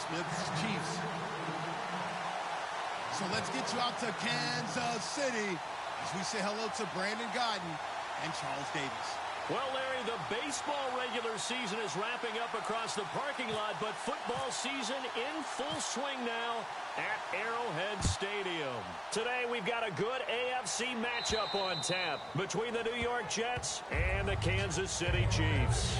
Smith's Chiefs. So let's get you out to Kansas City as we say hello to Brandon Gaudin and Charles Davis. Well, Larry, the baseball regular season is wrapping up across the parking lot, but football season in full swing now at Arrowhead Stadium. Today, we've got a good AFC matchup on tap between the New York Jets and the Kansas City Chiefs.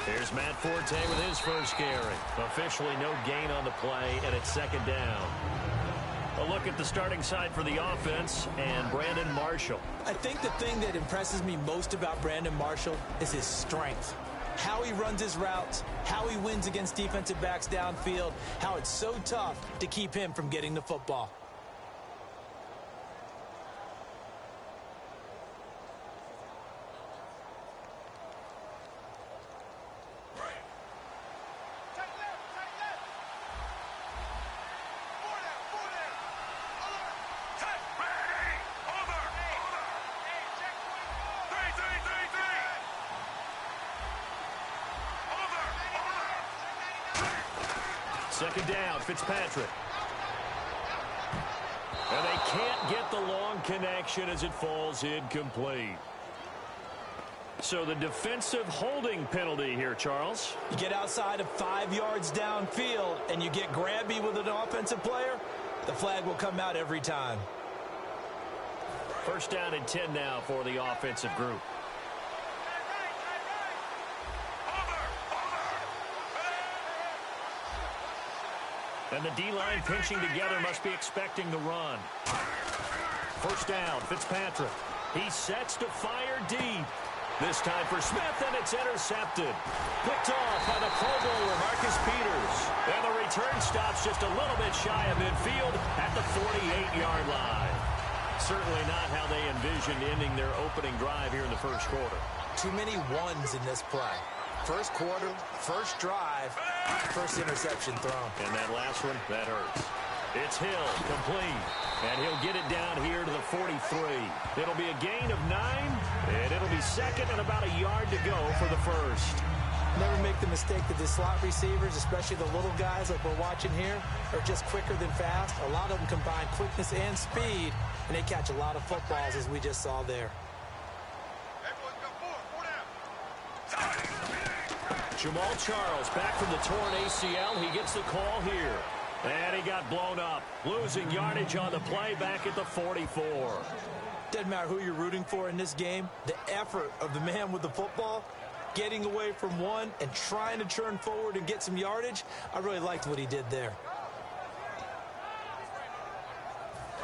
Here's Matt Forte with his first carry. Officially no gain on the play, and it's second down. A look at the starting side for the offense and Brandon Marshall. I think the thing that impresses me most about Brandon Marshall is his strength. How he runs his routes, how he wins against defensive backs downfield, how it's so tough to keep him from getting the football. Second down, Fitzpatrick. And they can't get the long connection as it falls incomplete. So the defensive holding penalty here, Charles. You get outside of 5 yards downfield and you get grabby with an offensive player, the flag will come out every time. First down and 10 now for the offensive group. And the D-line pinching together must be expecting the run. First down, Fitzpatrick. He sets to fire deep. This time for Smith, and it's intercepted. Picked off by the Pro Bowler, Marcus Peters. And the return stops just a little bit shy of midfield at the 48-yard line. Certainly not how they envisioned ending their opening drive here in the first quarter. Too many ones in this play. First quarter, first drive, first interception thrown. And that last one, that hurts. It's Hill, complete. And he'll get it down here to the 43. It'll be a gain of 9, and it'll be second and about a yard to go for the first. Never make the mistake that the slot receivers, especially the little guys like we're watching here, are just quicker than fast. A lot of them combine quickness and speed, and they catch a lot of footballs, as we just saw there. Jamal Charles back from the torn ACL. He gets the call here. And he got blown up. Losing yardage on the play back at the 44. Doesn't matter who you're rooting for in this game. The effort of the man with the football, getting away from one and trying to turn forward and get some yardage, I really liked what he did there.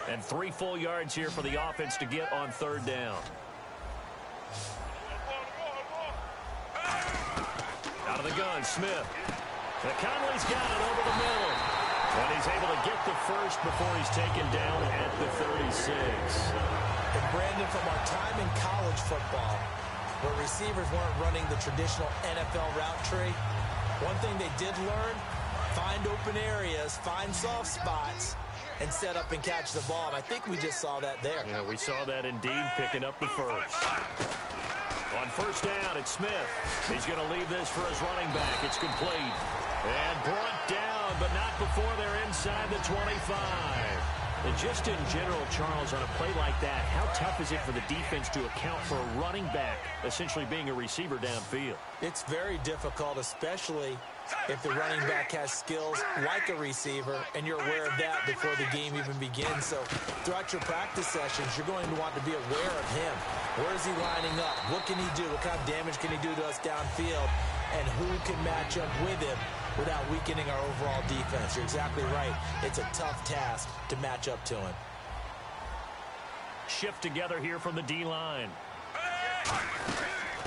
And 3 full yards here for the offense to get on third down. Out of the gun, Smith. And Conley's got it over the middle. And he's able to get the first before he's taken down at the 36. And Brandon, from our time in college football, where receivers weren't running the traditional NFL route tree, one thing they did learn, find open areas, find soft spots, and set up and catch the ball. And I think we just saw that there. Yeah, we saw that indeed, picking up the first. On first down, it's Smith. He's going to leave this for his running back. It's complete. And brought down, but not before they're inside the 25. And just in general, Charles, on a play like that, how tough is it for the defense to account for a running back essentially being a receiver downfield? It's very difficult, especially if the running back has skills like a receiver, and you're aware of that before the game even begins. So throughout your practice sessions, you're going to want to be aware of him. Where is he lining up? What can he do? What kind of damage can he do to us downfield? And who can match up with him without weakening our overall defense? You're exactly right. It's a tough task to match up to him. Shift together here from the D-line.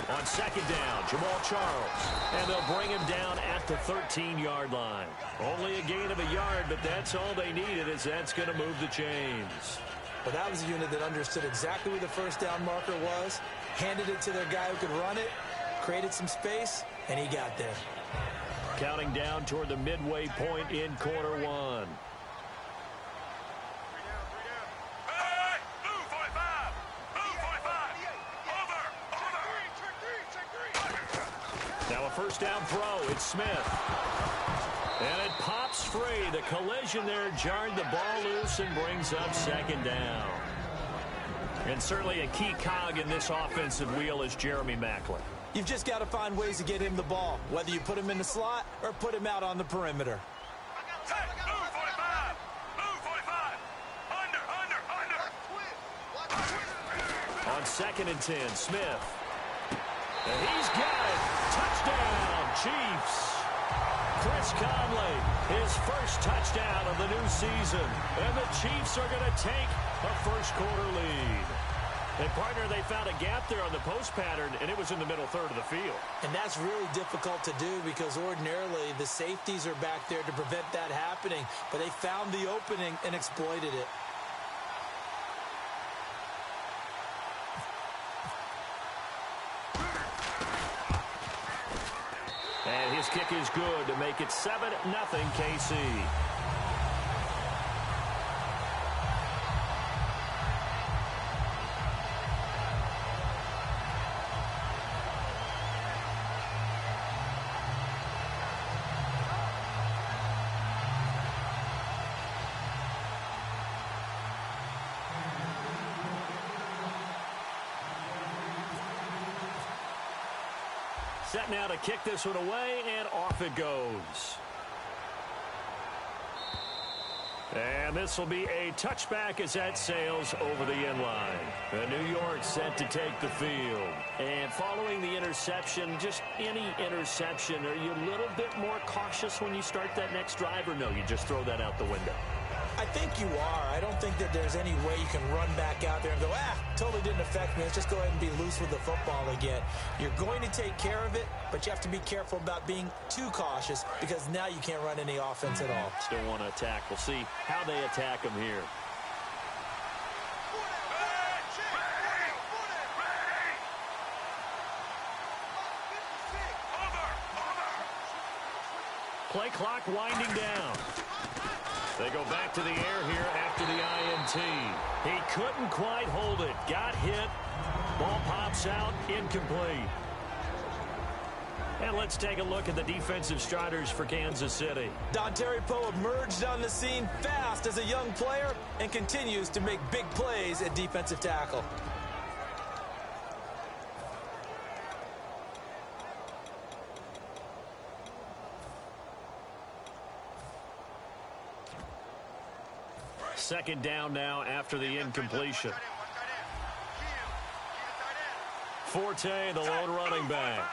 On second down, Jamal Charles. And they'll bring him down at the 13-yard line. Only a gain of a yard, but that's all they needed, as that's going to move the chains. But that was a unit that understood exactly where the first down marker was, handed it to their guy who could run it, created some space, and he got there. Counting down toward the midway point in quarter one. Now a first down throw. It's Smith. And it pops free. The collision there jarred the ball loose and brings up second down. And certainly a key cog in this offensive wheel is Jeremy Maclin. You've just got to find ways to get him the ball, whether you put him in the slot or put him out on the perimeter. On second and 10, Smith. And he's got it. Touchdown, Chiefs. Chris Conley, his first touchdown of the new season. And the Chiefs are going to take a first-quarter lead. And, partner, they found a gap there on the post pattern, and it was in the middle third of the field. And that's really difficult to do because ordinarily the safeties are back there to prevent that happening. But they found the opening and exploited it. And his kick is good to make it 7-0 KC. Set now to kick this one away, and off it goes. And this will be a touchback as that sails over the end line. And New York set to take the field. And following the interception, just any interception, are you a little bit more cautious when you start that next drive, or no, you just throw that out the window? I think you are. I don't think that there's any way you can run back out there and go, totally didn't affect me. Let's just go ahead and be loose with the football again. You're going to take care of it, but you have to be careful about being too cautious because now you can't run any offense at all. Still want to attack. We'll see how they attack them here. Play clock winding down. They go back to the air here after the INT. He couldn't quite hold it. Got hit. Ball pops out. Incomplete. And let's take a look at the defensive starters for Kansas City. Dontari Poe emerged on the scene fast as a young player and continues to make big plays at defensive tackle. Second down now after the incompletion. Forte, the lone running back.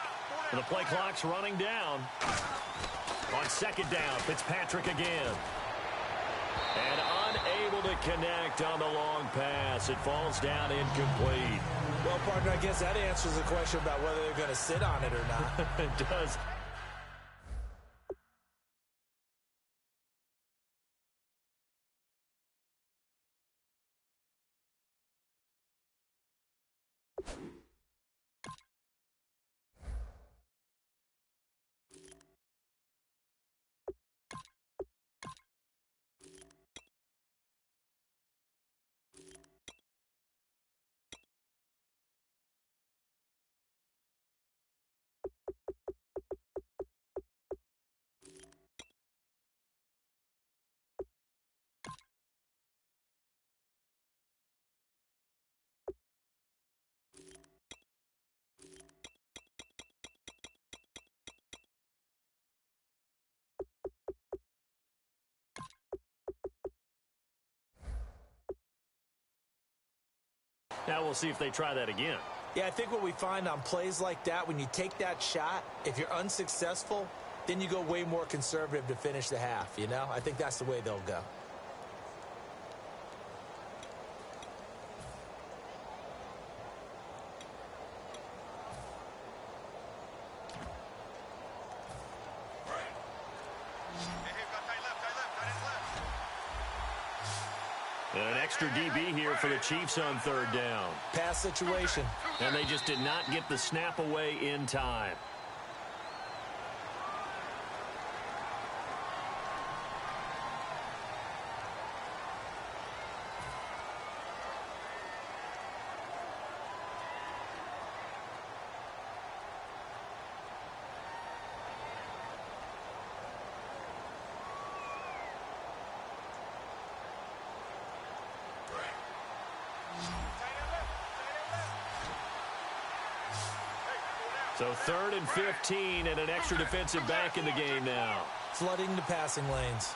And the play clock's running down. On second down, Fitzpatrick again. And unable to connect on the long pass. It falls down incomplete. Well, partner, I guess that answers the question about whether they're going to sit on it or not. It does. Now we'll see if they try that again. Yeah, I think what we find on plays like that, when you take that shot, if you're unsuccessful, then you go way more conservative to finish the half, you know? I think that's the way they'll go. And an extra DB here for the Chiefs on third down. Pass situation. And they just did not get the snap away in time. So 3rd and 15 and an extra defensive back in the game now. Flooding the passing lanes.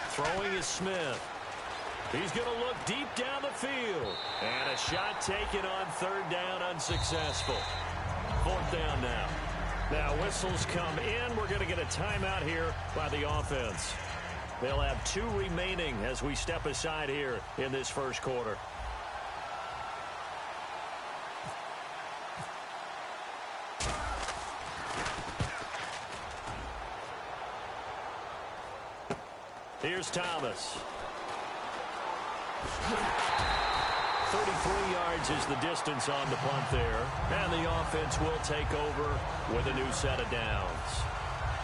Throwing is Smith. He's going to look deep down the field. And a shot taken on 3rd down, unsuccessful. 4th down now. Now whistles come in. We're going to get a timeout here by the offense. They'll have 2 remaining as we step aside here in this first quarter. Here's Thomas. 33 yards is the distance on the punt there. And the offense will take over with a new set of downs.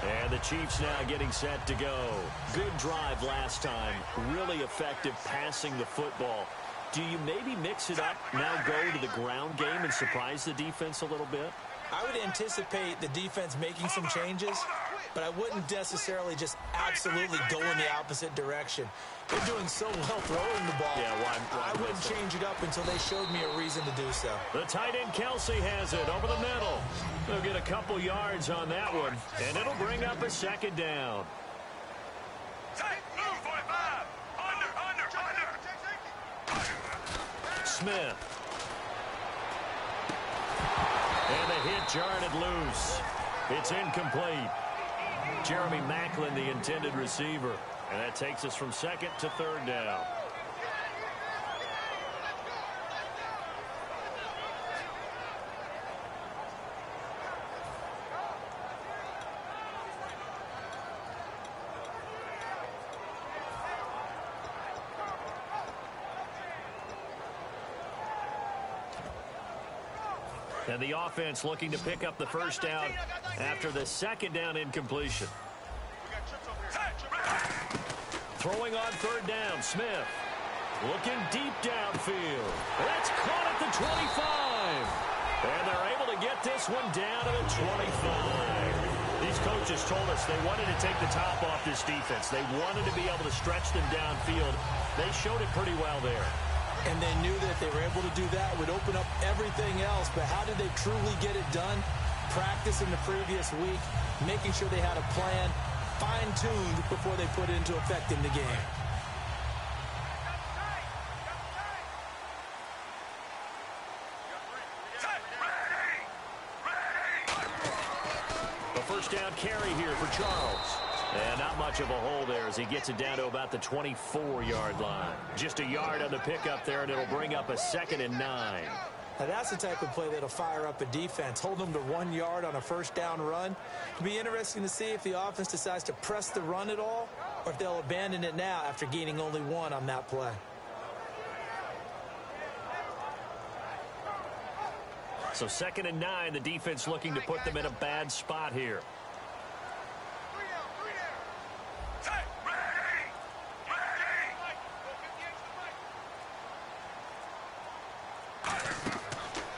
And the Chiefs now getting set to go. Good drive last time. Really effective passing the football. Do you maybe mix it up, now go to the ground game and surprise the defense a little bit? I would anticipate the defense making some changes, but I wouldn't necessarily just absolutely go in the opposite direction. They're doing so well throwing the ball. Yeah, I wouldn't change it up until they showed me a reason to do so. The tight end Kelsey has it over the middle. They'll get a couple yards on that one, and it'll bring up a 2nd down. Smith. And the hit jarred it loose. It's incomplete. Jeremy Maclin, the intended receiver. And that takes us from 2nd to 3rd down. And the offense looking to pick up the first down after the 2nd down incompletion. Throwing on 3rd down, Smith. Looking deep downfield. That's caught at the 25. And they're able to get this one down to the 25. These coaches told us they wanted to take the top off this defense. They wanted to be able to stretch them downfield. They showed it pretty well there. And they knew that if they were able to do that, it would open up everything else. But how did they truly get it done? Practice in the previous week, making sure they had a plan, fine-tuned before they put it into effect in the game. The first down carry here for Charles. And not much of a hole there as he gets it down to about the 24-yard line. Just a yard on the pickup there, and it'll bring up a 2nd and 9. Now that's the type of play that'll fire up a defense. Hold them to 1 yard on a first down run. It'll be interesting to see if the offense decides to press the run at all, or if they'll abandon it now after gaining only 1 on that play. So 2nd and 9, the defense looking to put them in a bad spot here.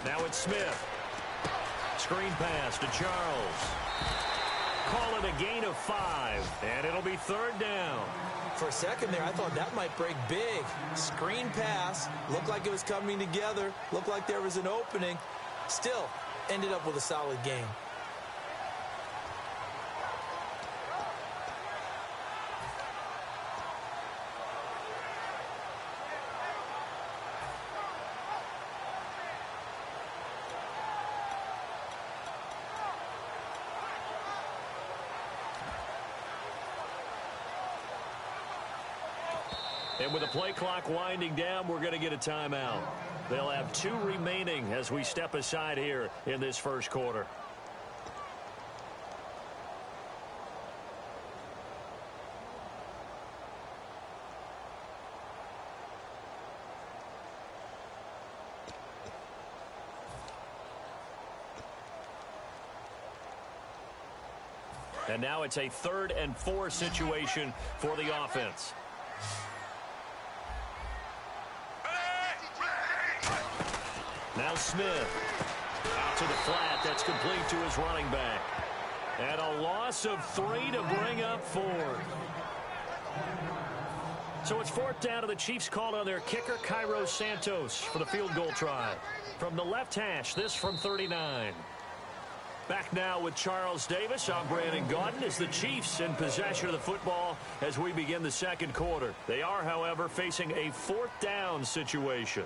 Now it's Smith. Screen pass to Charles. Call it a gain of 5, and it'll be 3rd down. For a second there, I thought that might break big. Screen pass, looked like it was coming together, looked like there was an opening. Still, ended up with a solid game. And with the play clock winding down, we're going to get a timeout. They'll have 2 remaining as we step aside here in this first quarter. And now it's a 3rd and 4 situation for the offense. Now Smith. Out to the flat. That's complete to his running back. And a loss of 3 to bring up 4. So it's 4th down to the Chiefs called on their kicker, Cairo Santos, for the field goal try. From the left hash, this from 39. Back now with Charles Davis. I'm Brandon Gaudin as the Chiefs in possession of the football as we begin the second quarter. They are, however, facing a 4th down situation.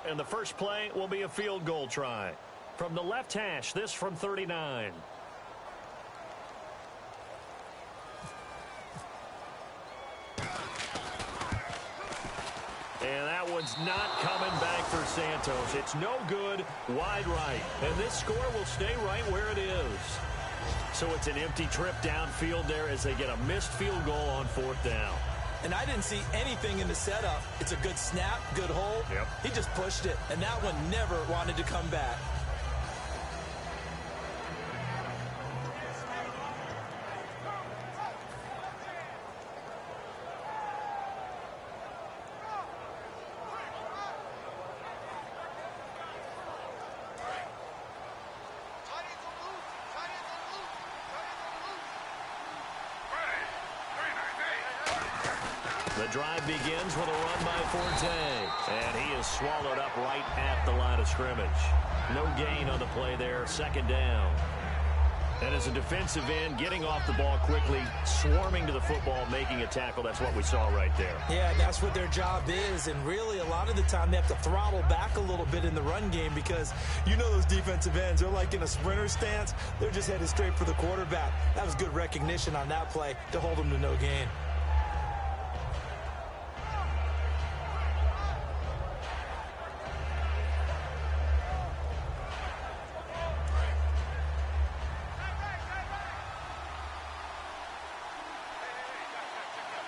And the first play will be a field goal try. From the left hash, this from 39. And that one's not coming back for Santos. It's no good, wide right. And this score will stay right where it is. So it's an empty trip downfield there as they get a missed field goal on 4th down. And I didn't see anything in the setup. It's a good snap, good hold. Yep. He just pushed it, and that one never wanted to come back. The drive begins with a run by Forte, and he is swallowed up right at the line of scrimmage. No gain on the play there, 2nd down. And as a defensive end, getting off the ball quickly, swarming to the football, making a tackle, that's what we saw right there. Yeah, that's what their job is, and really a lot of the time they have to throttle back a little bit in the run game because you know those defensive ends, they're like in a sprinter stance. They're just headed straight for the quarterback. That was good recognition on that play to hold them to no gain.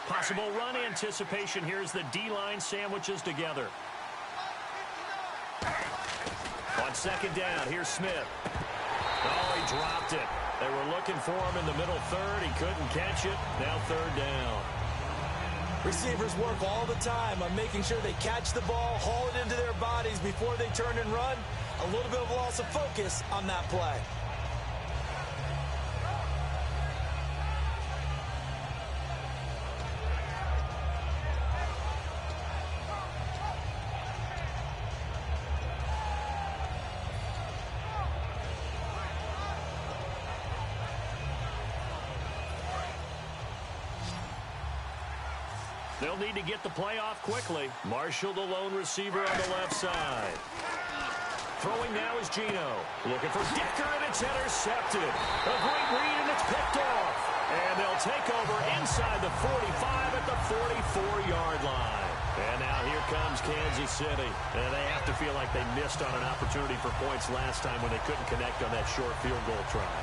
Possible run anticipation. Here's the D-line sandwiches together. On 2nd down, here's Smith. Oh, he dropped it. They were looking for him in the middle 3rd. He couldn't catch it. Now 3rd down. Receivers work all the time on making sure they catch the ball, haul it into their bodies before they turn and run. A little bit of loss of focus on that play. They'll need to get the play off quickly. Marshall, the lone receiver on the left side. Throwing now is Gino. Looking for Decker, and it's intercepted. A great read, and it's picked off. And they'll take over inside the 45 at the 44-yard line. And now here comes Kansas City. And they have to feel like they missed on an opportunity for points last time when they couldn't connect on that short field goal try.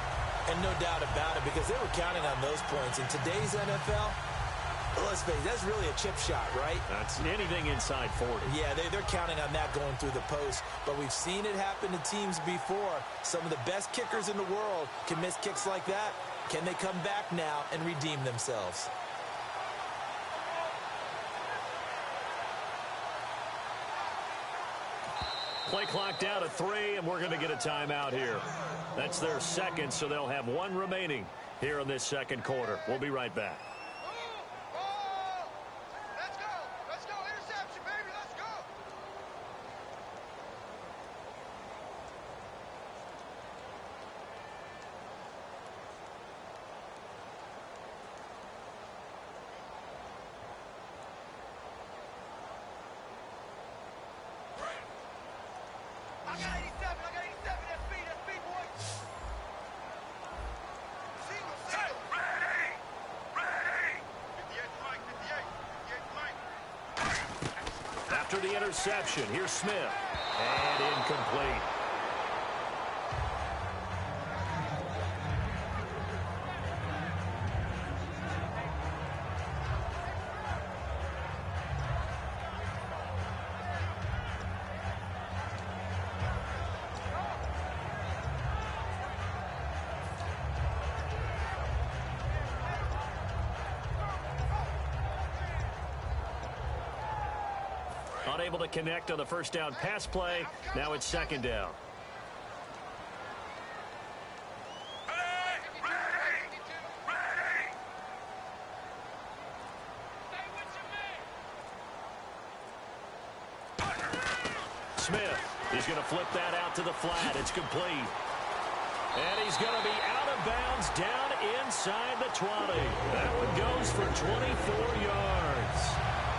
And no doubt about it, because they were counting on those points. In today's NFL, let's face it, that's really a chip shot, right? That's anything inside 40. Yeah, they're counting on that going through the post. But we've seen it happen to teams before. Some of the best kickers in the world can miss kicks like that. Can they come back now and redeem themselves? Play clock down to 3, and we're going to get a timeout here. That's their second, so they'll have one remaining here in this second quarter. We'll be right back. After the interception, here's Smith. And incomplete. able to connect on the first down pass play. Now it's second down. Smith, he's going to flip that out to the flat. It's complete. And he's going to be out of bounds down inside the 20. That one goes for 24 yards.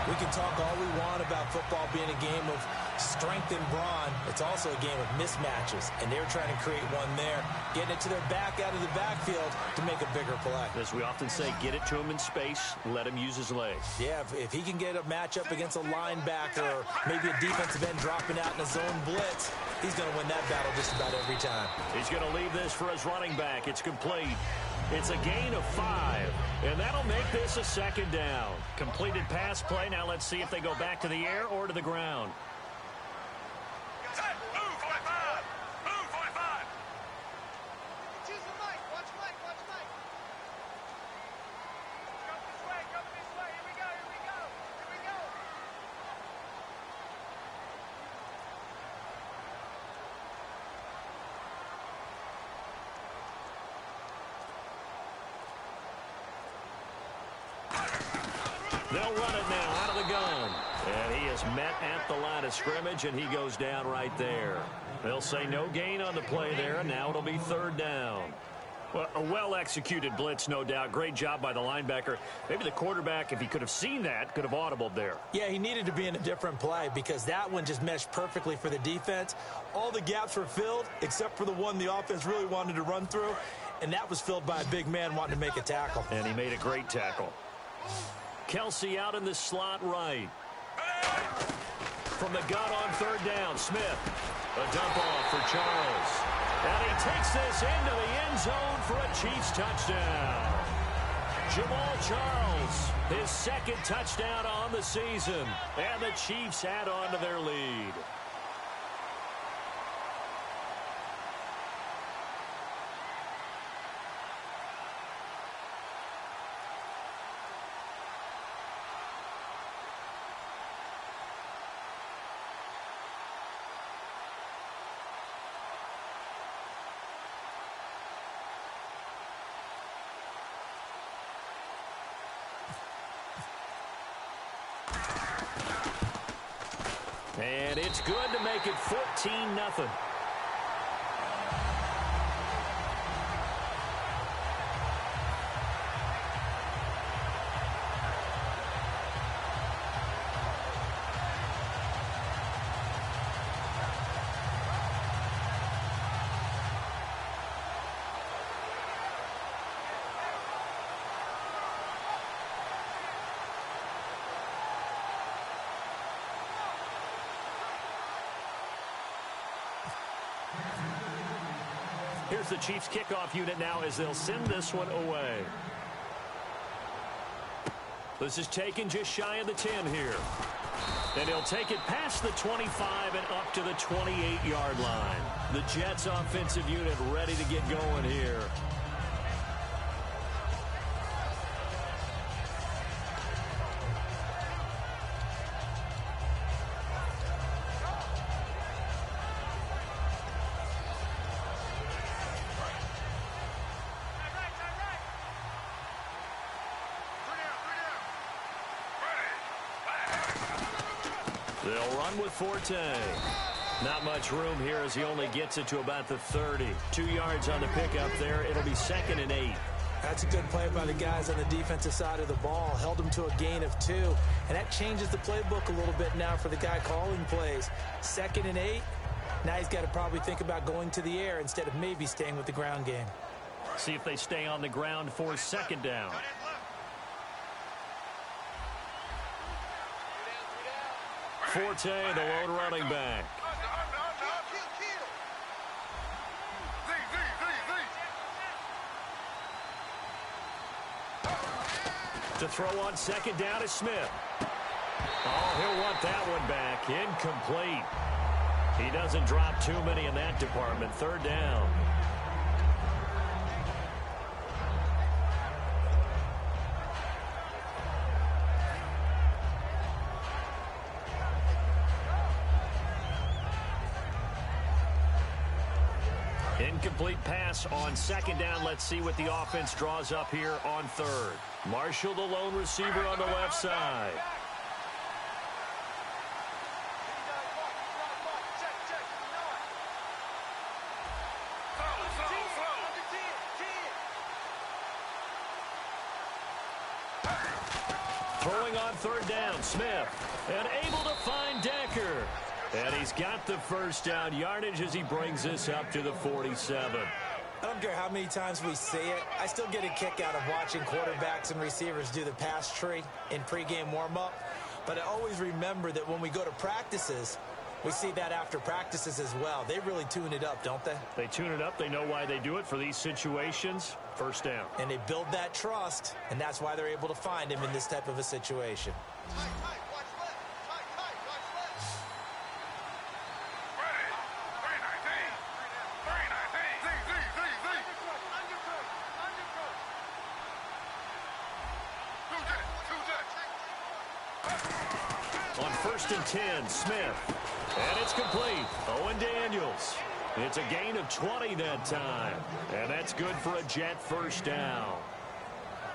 We can talk all we want about football being a game of strength and brawn. It's also a game of mismatches, and they're trying to create one there, getting it to their back out of the backfield to make a bigger play. As we often say, get it to him in space, let him use his legs. Yeah, if he can get a matchup against a linebacker or maybe a defensive end dropping out in a zone blitz, he's going to win that battle just about every time. He's going to leave this for his running back. It's complete. It's a gain of 5, and that'll make this a second down. Completed pass play. Now let's see if they go back to the air or to the ground. They'll run it now out of the gun. And he is met at the line of scrimmage, and he goes down right there. They'll say no gain on the play there, and now it'll be third down. Well, a well-executed blitz, no doubt. Great job by the linebacker. Maybe the quarterback, if he could have seen that, could have audibled there. Yeah, he needed to be in a different play because that one just meshed perfectly for the defense. All the gaps were filled except for the one the offense really wanted to run through, and that was filled by a big man wanting to make a tackle. And he made a great tackle. Kelsey out in the slot right. From the gun on third down, Smith. A dump off for Charles. And he takes this into the end zone for a Chiefs touchdown. Jamal Charles, his second touchdown on the season. And the Chiefs add on to their lead. And it's good to make it 14-0. Here's the Chiefs kickoff unit now as they'll send this one away. This is taken just shy of the 10 here. And he'll take it past the 25 and up to the 28-yard line. The Jets offensive unit ready to get going here. They'll run with Forte. Not much room here as he only gets it to about the 30. 2 yards on the pickup there. It'll be 2nd and 8. That's a good play by the guys on the defensive side of the ball. Held him to a gain of 2. And that changes the playbook a little bit now for the guy calling plays. 2nd and 8. Now he's got to probably think about going to the air instead of maybe staying with the ground game. See if they stay on the ground for second down. Forte, the lone running back. To throw on second down is Smith. Oh, he'll want that one back. Incomplete. He doesn't drop too many in that department. Third down. Incomplete pass on second down. Let's see what the offense draws up here on third. Marshall, the lone receiver on the left side. Throwing on third down, Smith. And able to find Decker. And he's got the first down yardage as he brings this up to the 47. I don't care how many times we say it. I still get a kick out of watching quarterbacks and receivers do the pass tree in pregame warm-up. But I always remember that when we go to practices, we see that after practices as well. They really tune it up, don't they? They tune it up. They know why they do it for these situations. First down. And they build that trust, and that's why they're able to find him in this type of a situation. On 1st and 10, Smith. And it's complete. Owen Daniels. It's a gain of 20 that time. And that's good for a Jet first down.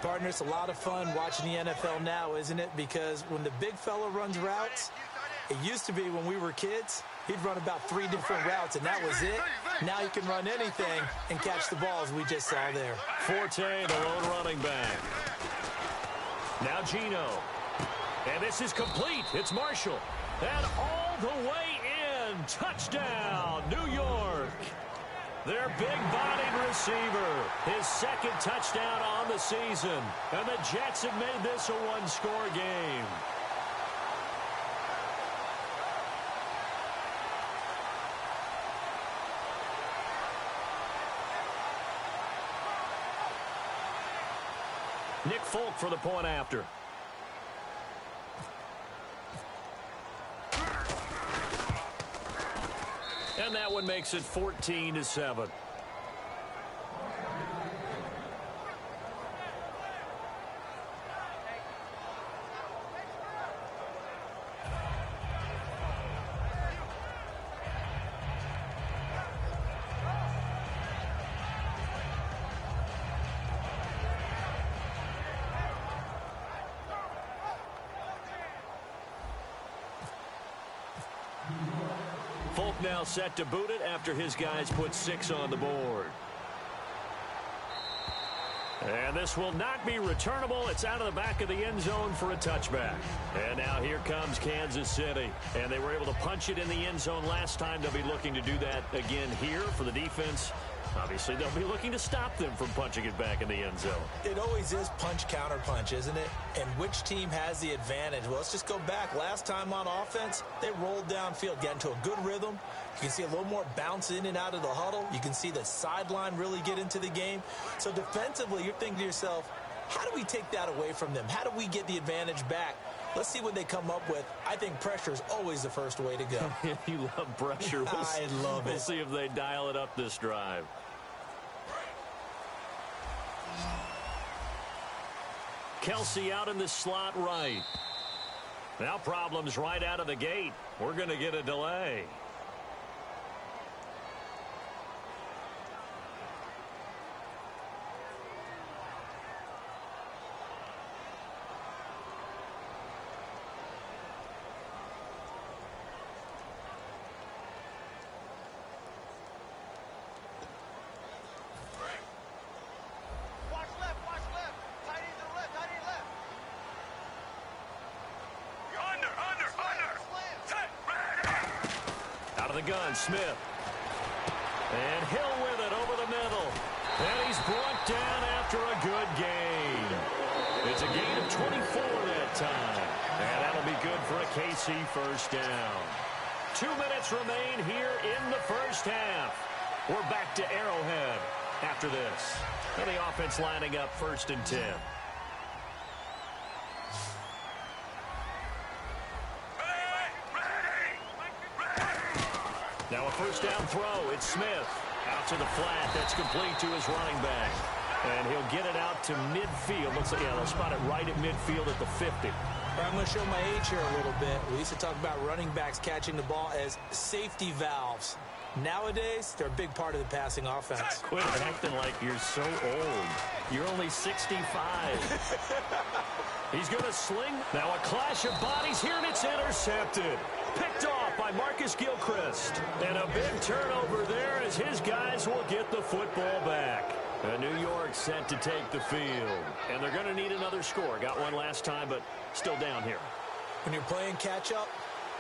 Partner, it's a lot of fun watching the NFL now, isn't it? Because when the big fella runs routes, it used to be when we were kids, he'd run about 3 different routes, and that was it. Now he can run anything and catch the balls we just saw there. Forte, the lone running back. Now Gino. And this is complete. It's Marshall. And all the way in. Touchdown, New York. Their big-bodied receiver. His second touchdown on the season. And the Jets have made this a one-score game. Nick Folk for the point after. And that one makes it 14-7. Folk now set to boot it after his guys put 6 on the board. And this will not be returnable. It's out of the back of the end zone for a touchback. And now here comes Kansas City. And they were able to punch it in the end zone last time. They'll be looking to do that again here for the defense. Obviously, they'll be looking to stop them from punching it back in the end zone. It always is punch-counter-punch, isn't it? And which team has the advantage? Well, let's just go back. Last time on offense, they rolled downfield, got into a good rhythm. You can see a little more bounce in and out of the huddle. You can see the sideline really get into the game. So defensively, you're thinking to yourself, how do we take that away from them? How do we get the advantage back? Let's see what they come up with. I think pressure is always the first way to go. You love pressure. I love it. We'll see if they dial it up this drive. Kelsey out in the slot right. Now problems right out of the gate. We're going to get a delay. Gun, Smith. And Hill with it over the middle. And he's brought down after a good gain. It's a gain of 24 that time. And that'll be good for a KC first down. 2 minutes remain here in the first half. We're back to Arrowhead after this. And the offense lining up 1st and 10. Now a first down throw. It's Smith. Out to the flat. That's complete to his running back. And he'll get it out to midfield. Looks like, yeah, they'll spot it right at midfield at the 50. I'm going to show my age here a little bit. We used to talk about running backs catching the ball as safety valves. Nowadays, they're a big part of the passing offense. Quit acting like you're so old. You're only 65. He's going to sling. Now a clash of bodies here, and it's intercepted. Picked off by Marcus Gilchrist. And a big turnover there as his guys will get the football back. New York set to take the field. And they're going to need another score. Got one last time, but still down here. When you're playing catch-up,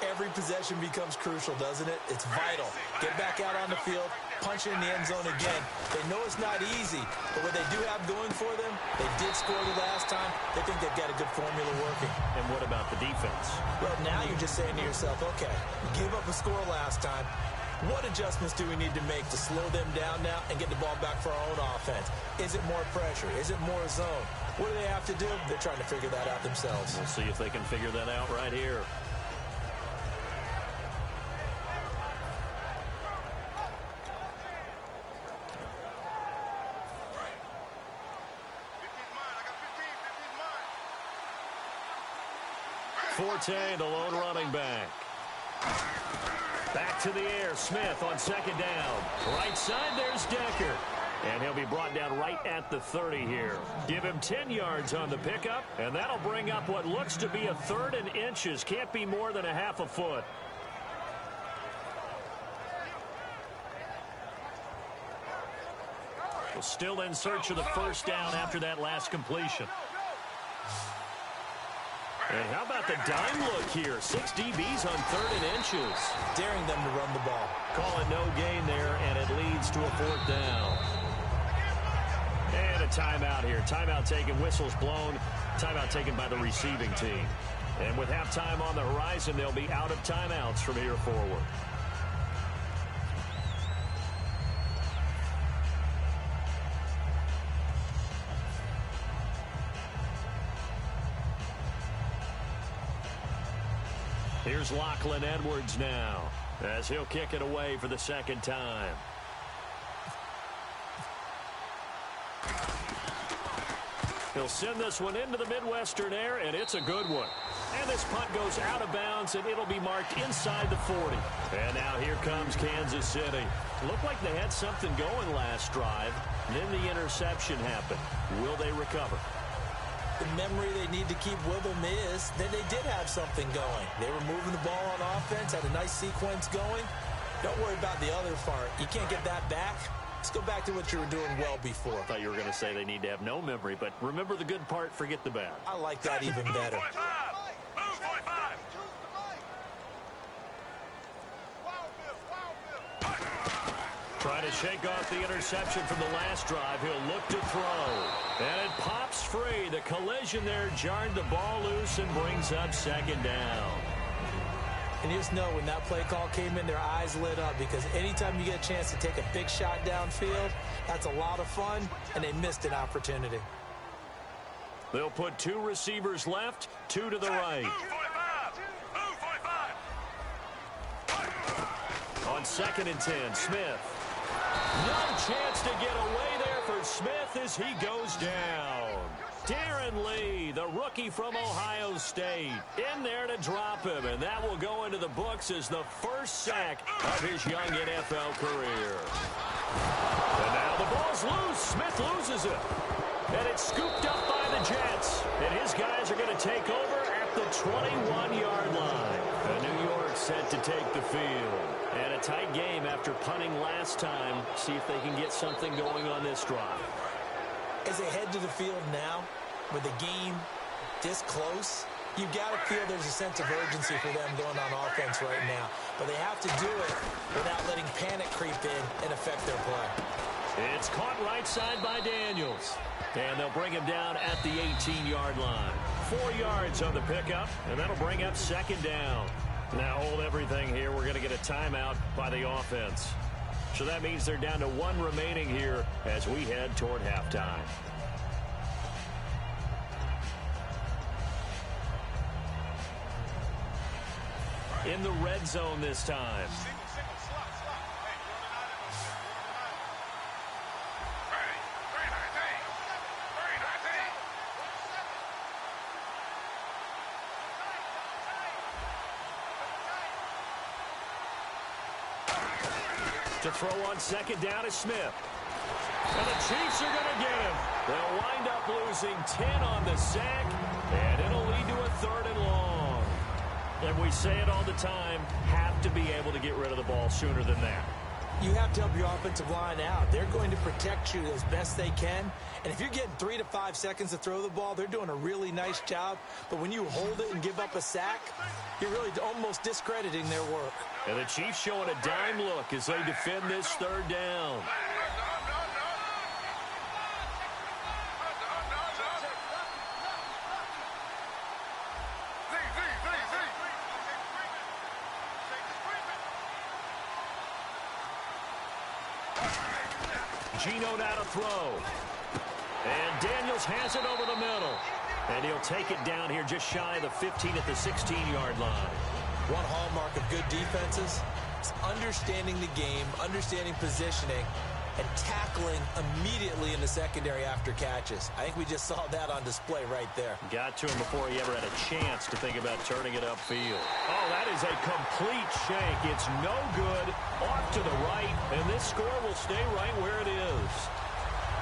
every possession becomes crucial, doesn't it? It's vital. Get back out on the field, punch in the end zone again. They know it's not easy, but what they do have going for them, they did score the last time. They think they've got a good formula working. And what about the defense? Well, now you're just saying to yourself, okay, give up a score last time. What adjustments do we need to make to slow them down now and get the ball back for our own offense? Is it more pressure? Is it more zone? What do they have to do? They're trying to figure that out themselves. We'll see if they can figure that out right here. Forte, the lone running back. Back to the air. Smith on second down. Right side, there's Decker. And he'll be brought down right at the 30 here. Give him 10 yards on the pickup, and that'll bring up what looks to be a third and inches. Can't be more than a half a foot. Well, still in search of the first down after that last completion. And how about the dime look here? 6 DBs on third and inches. Daring them to run the ball. Call it no gain there, and it leads to a fourth down. And a timeout here. Timeout taken, whistles blown. Timeout taken by the receiving team. And with halftime on the horizon, they'll be out of timeouts from here forward. Here's Lachlan Edwards now as he'll kick it away for the second time. He'll send this one into the Midwestern air, and it's a good one. And this punt goes out of bounds, and it'll be marked inside the 40. And now here comes Kansas City. Looked like they had something going last drive. Then the interception happened. Will they recover? The memory they need to keep with them is that they did have something going. They were moving the ball on offense, had a nice sequence going. Don't worry about the other part. You can't get that back. Let's go back to what you were doing well before. I thought you were going to say they need to have no memory, but remember the good part, forget the bad. I like that even better. Trying to shake off the interception from the last drive. He'll look to throw. And it pops free. The collision there jarred the ball loose and brings up second down. And you just know when that play call came in, their eyes lit up because anytime you get a chance to take a big shot downfield, that's a lot of fun, and they missed an opportunity. They'll put 2 receivers left, 2 to the right. On second and 10, Smith. No chance to get away there for Smith as he goes down. Darren Lee, the rookie from Ohio State, in there to drop him, and that will go into the books as the first sack of his young NFL career. And now the ball's loose. Smith loses it. And it's scooped up by the Jets. And his guys are going to take over at the 21-yard line. And New York set to take the field. And a tight game after punting last time. See if they can get something going on this drive. As they head to the field now, with the game this close, you've got to feel there's a sense of urgency for them going on offense right now. But they have to do it without letting panic creep in and affect their play. It's caught right side by Daniels. And they'll bring him down at the 18-yard line. 4 yards on the pickup, and that'll bring up second down. Now hold everything here. We're going to get a timeout by the offense. So that means they're down to 1 remaining here as we head toward halftime. In the red zone this time. To throw on second down is Smith. And the Chiefs are going to get him. They'll wind up losing 10 on the sack, and it'll lead to a 3rd and long. And we say it all the time, have to be able to get rid of the ball sooner than that. You have to help your offensive line out. They're going to protect you as best they can. And if you're getting 3 to 5 seconds to throw the ball, they're doing a really nice job. But when you hold it and give up a sack, you're really almost discrediting their work. And the Chiefs showing a dime look as they defend this 3rd down. Gino now to throw. And Daniels has it over the middle. And he'll take it down here just shy of the 15 at the 16-yard line. One hallmark of good defenses is understanding the game, understanding positioning, and tackling immediately in the secondary after catches. I think we just saw that on display right there. Got to him before he ever had a chance to think about turning it upfield. Oh, that is a complete shank. It's no good. Off to the right, and this score will stay right where it is.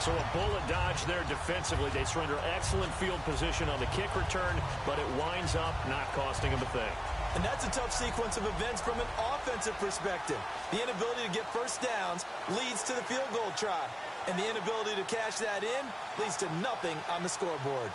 So a bullet dodge there defensively. They surrender excellent field position on the kick return, but it winds up not costing them a thing. And that's a tough sequence of events from an offensive perspective. The inability to get first downs leads to the field goal try. And the inability to cash that in leads to nothing on the scoreboard.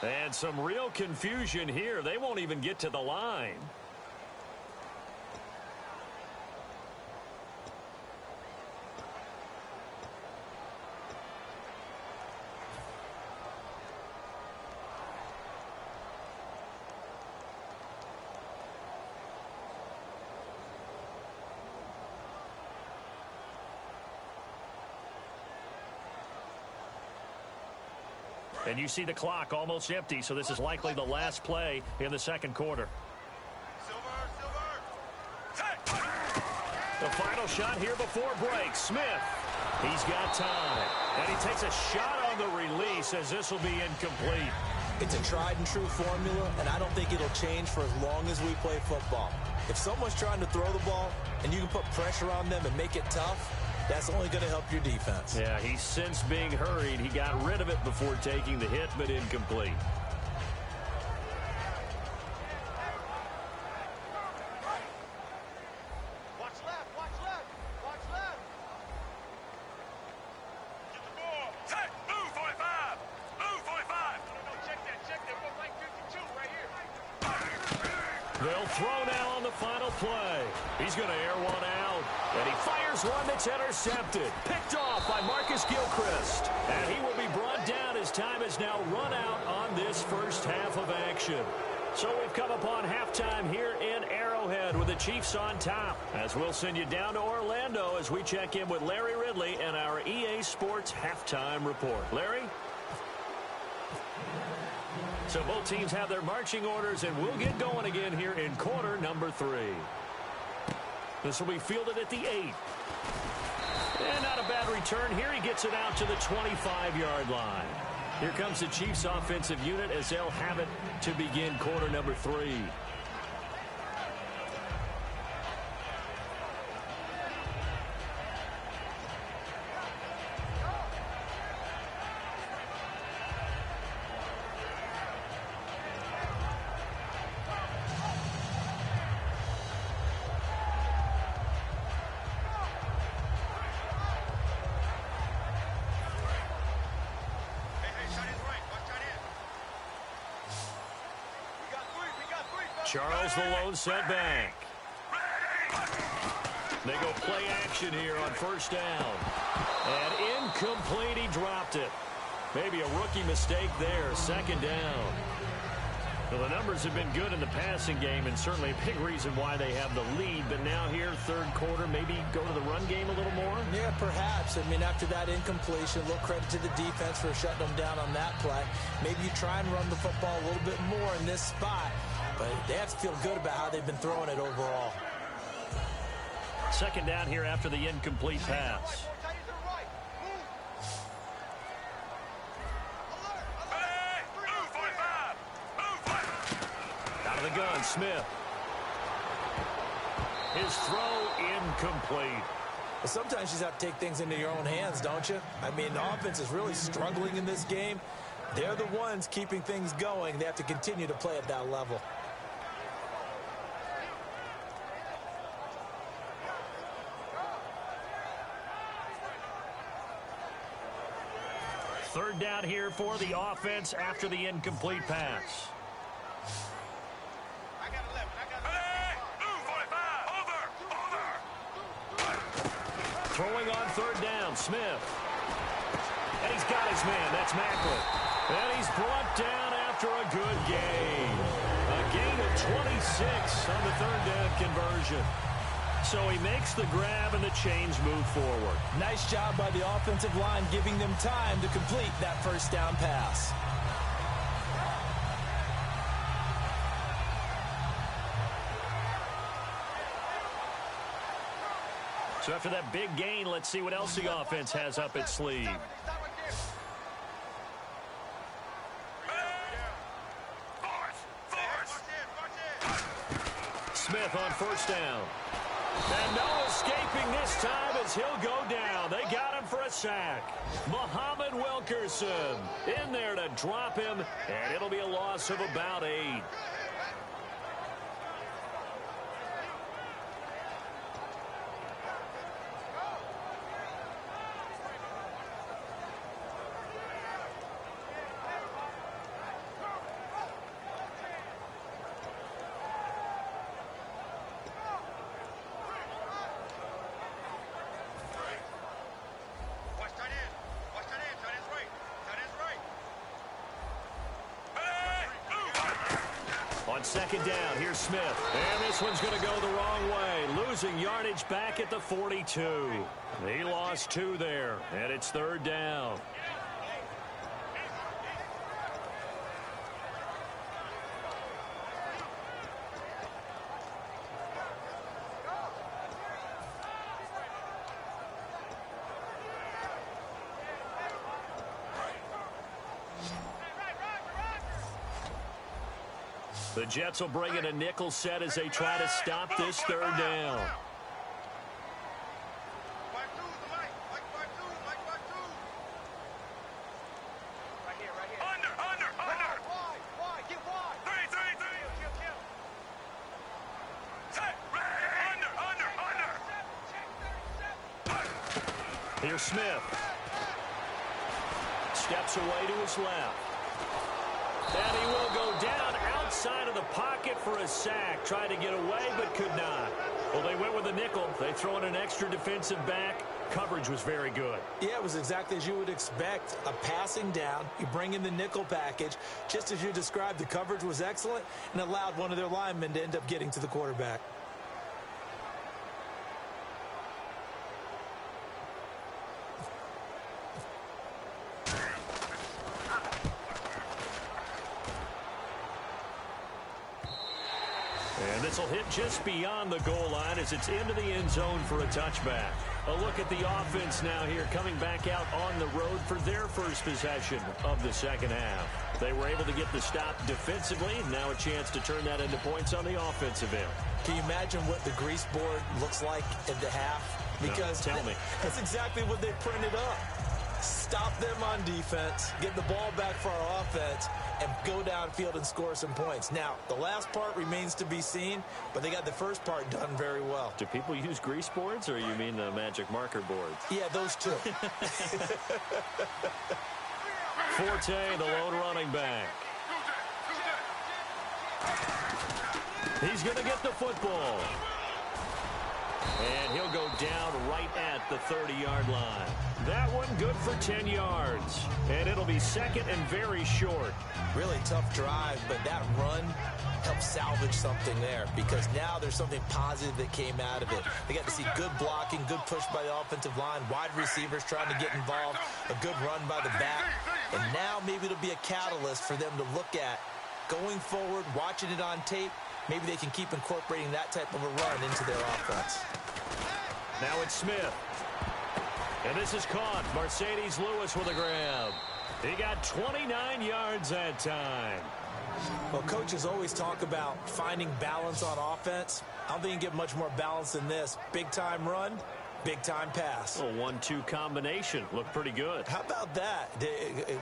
And some real confusion here. They won't even get to the line. And you see the clock almost empty, so this is likely the last play in the 2nd quarter. The final shot here before break. Smith, he's got time. And he takes a shot on the release as this will be incomplete. It's a tried and true formula, and I don't think it'll change for as long as we play football. If someone's trying to throw the ball and you can put pressure on them and make it tough, that's only going to help your defense. Yeah, he's since being hurried. He got rid of it before taking the hit, but incomplete. Watch left, watch left, watch left. Get the ball. Hey, move 45. Move 45. No, check that. We're like 52 right here. They'll throw now on the final play. He's going to air one out. And he fires one that's intercepted. Picked off by Marcus Gilchrist. And he will be brought down as time has now run out on this first half of action. So we've come upon halftime here in Arrowhead with the Chiefs on top. As we'll send you down to Orlando as we check in with Larry Ridley and our EA Sports halftime report. Larry? So both teams have their marching orders, and we'll get going again here in quarter number 3. This will be fielded at the 8. And not a bad return here. He gets it out to the 25-yard line. Here comes the Chiefs offensive unit as they'll have it to begin quarter number 3. Charles the lone setback. They go play action here on first down. And incomplete, he dropped it. Maybe a rookie mistake there, 2nd down. Well, the numbers have been good in the passing game and certainly a big reason why they have the lead. But now here, 3rd quarter, maybe go to the run game a little more? Yeah, perhaps. I mean, after that incompletion, a little credit to the defense for shutting them down on that play. Maybe you try and run the football a little bit more in this spot. But they have to feel good about how they've been throwing it overall. Second down here after the incomplete pass. Out of the gun, Smith. His throw incomplete. Well, sometimes you just have to take things into your own hands, don't you? I mean, the offense is really struggling in this game. They're the ones keeping things going. They have to continue to play at that level. Third down here for the offense after the incomplete pass. Throwing on third down, Smith. And he's got his man. That's Macklin. And he's brought down after a good gain. A gain of 26 on the third down conversion. So he makes the grab and the chains move forward. Nice job by the offensive line giving them time to complete that first down pass. So after that big gain, let's see what else the offense has up its sleeve. Smith on first down. And no escaping this time as he'll go down. They got him for a sack. Muhammad Wilkerson in there to drop him, and it'll be a loss of about 8. On second down, here's Smith. And this one's going to go the wrong way. Losing yardage back at the 42. He lost 2 there, and it's third down. The Jets will bring in a nickel set as they try to stop this third down. Here's Smith. Steps away to his left. And he will go down outside of the pocket for a sack. Tried to get away, but could not. Well, they went with a nickel. They throw in an extra defensive back. Coverage was very good. Yeah, it was exactly as you would expect. A passing down. You bring in the nickel package. Just as you described, the coverage was excellent and allowed one of their linemen to end up getting to the quarterback. And this will hit just beyond the goal line as it's into the end zone for a touchback. A look at the offense now here coming back out on the road for their first possession of the second half. They were able to get the stop defensively. Now a chance to turn that into points on the offensive end. Can you imagine what the grease board looks like at the half? Because no, tell me. That's exactly what they printed up. Stop them on defense, get the ball back for our offense, and go downfield and score some points. Now, the last part remains to be seen, but they got the first part done very well. Do people use grease boards, or you mean the magic marker boards? Yeah, those two. Forte, the lone running back. He's going to get the football. And he'll go down right at the 30-yard line. That one good for 10 yards. And it'll be second and very short. Really tough drive, but that run helped salvage something there because now there's something positive that came out of it. They got to see good blocking, good push by the offensive line, wide receivers trying to get involved, a good run by the back. And now maybe it'll be a catalyst for them to look at going forward, watching it on tape. Maybe they can keep incorporating that type of a run into their offense. Now it's Smith. And this is caught. Mercedes Lewis with a grab. He got 29 yards that time. Well, coaches always talk about finding balance on offense. I don't think you can get much more balance than this. Big-time run, big-time pass. A 1-2 combination. Looked pretty good. How about that?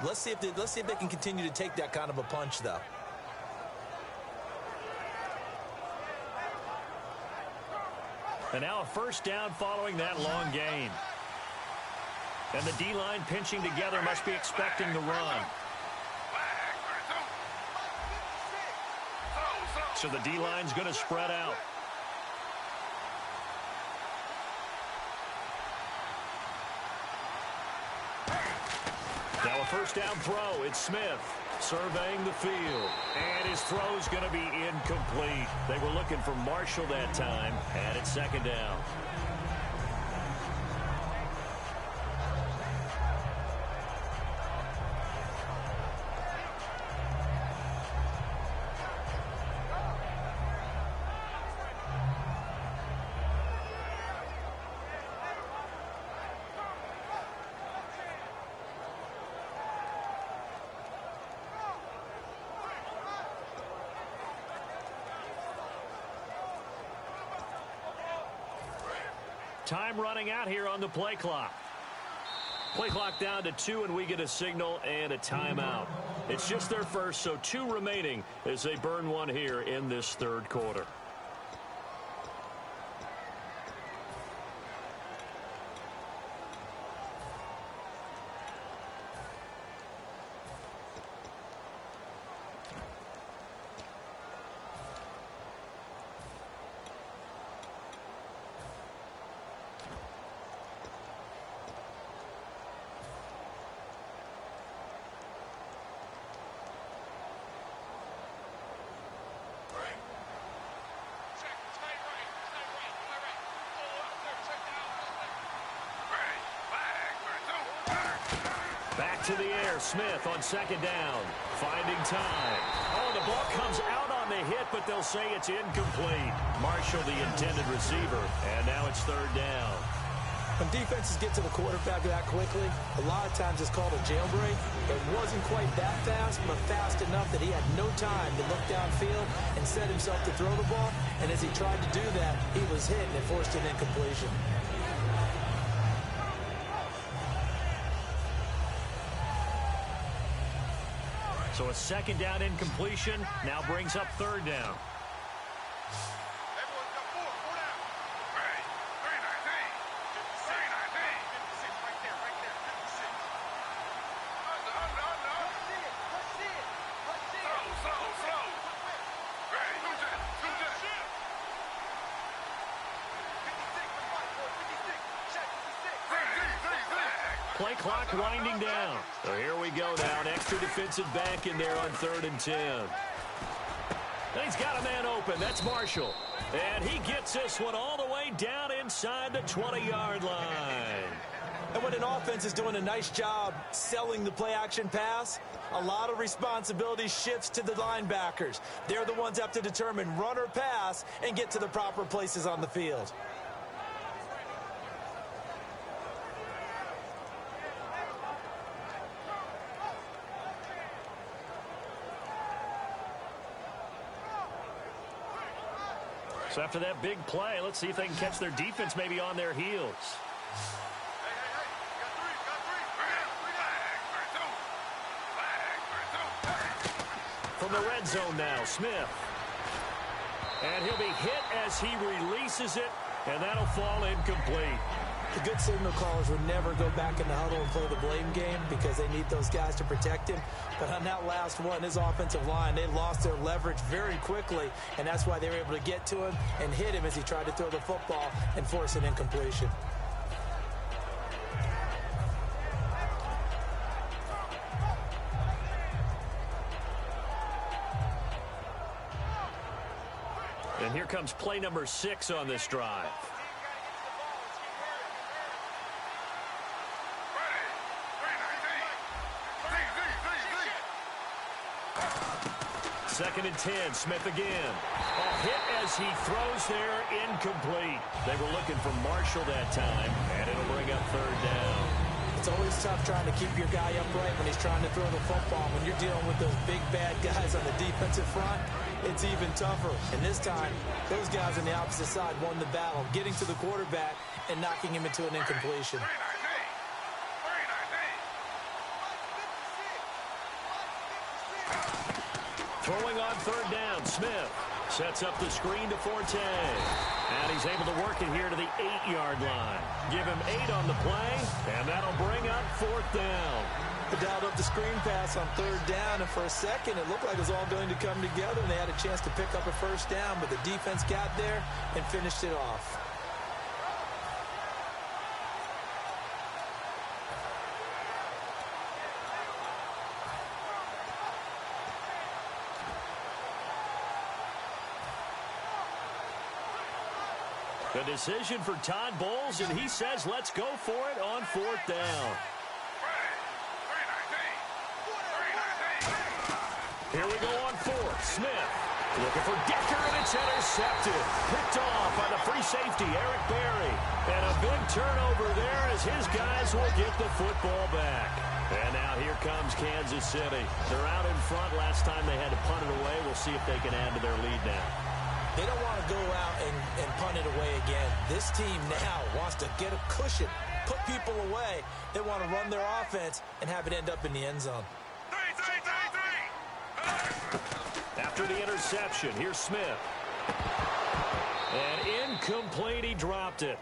Let's see if they can continue to take that kind of a punch, though. And now a first down following that long gain. And the D-line pinching together must be expecting the run. So the D-line's going to spread out. Now a first down throw. It's Smith surveying the field. And his throw's going to be incomplete. They were looking for Marshall that time. And it's second down. Time running out here on the play clock. Play clock down to 2, and we get a signal and a timeout. It's just their first, so 2 remaining as they burn one here in this third quarter. Back to the air, Smith on second down, finding time. Oh, the ball comes out on the hit, but they'll say it's incomplete. Marshall, the intended receiver, and now it's third down. When defenses get to the quarterback that quickly, a lot of times it's called a jailbreak. It wasn't quite that fast, but fast enough that he had no time to look downfield and set himself to throw the ball. And as he tried to do that, he was hit and it forced an incompletion. So a second down incompletion now brings up third down. Play clock winding down. So here we go now. An extra defensive back in there on 3rd and 10. And he's got a man open. That's Marshall. And he gets this one all the way down inside the 20-yard line. And when an offense is doing a nice job selling the play-action pass, a lot of responsibility shifts to the linebackers. They're the ones that have to determine run or pass and get to the proper places on the field. So after that big play, let's see if they can catch their defense maybe on their heels. From the red zone now, Smith. And he'll be hit as he releases it, and that'll fall incomplete. The good signal callers would never go back in the huddle and play the blame game because they need those guys to protect him. But on that last one, his offensive line, they lost their leverage very quickly, and that's why they were able to get to him and hit him as he tried to throw the football and force an incompletion. And here comes play number 6 on this drive. 2nd and 10. Smith again. A hit as he throws there, incomplete. They were looking for Marshall that time, and it'll bring up 3rd down. It's always tough trying to keep your guy upright when he's trying to throw the football. When you're dealing with those big, bad guys on the defensive front, it's even tougher. And this time, those guys on the opposite side won the battle, getting to the quarterback and knocking him into an incompletion. Throwing on 3rd down, Smith sets up the screen to Forte. And he's able to work it here to the 8-yard line. Give him 8 on the play, and that'll bring up 4th down. They dialed up the screen pass on 3rd down, and for a second it looked like it was all going to come together, and they had a chance to pick up a 1st down, but the defense got there and finished it off. The decision for Todd Bowles, and he says let's go for it on 4th down. Here we go on 4th. Smith looking for Decker, and it's intercepted. Picked off by the free safety, Eric Berry. And a big turnover there as his guys will get the football back. And now here comes Kansas City. They're out in front. Last time they had to punt it away. We'll see if they can add to their lead now. They don't want to go out and punt it away again. This team now wants to get a cushion, put people away. They want to run their offense and have it end up in the end zone. After the interception, here's Smith. And incomplete, he dropped it.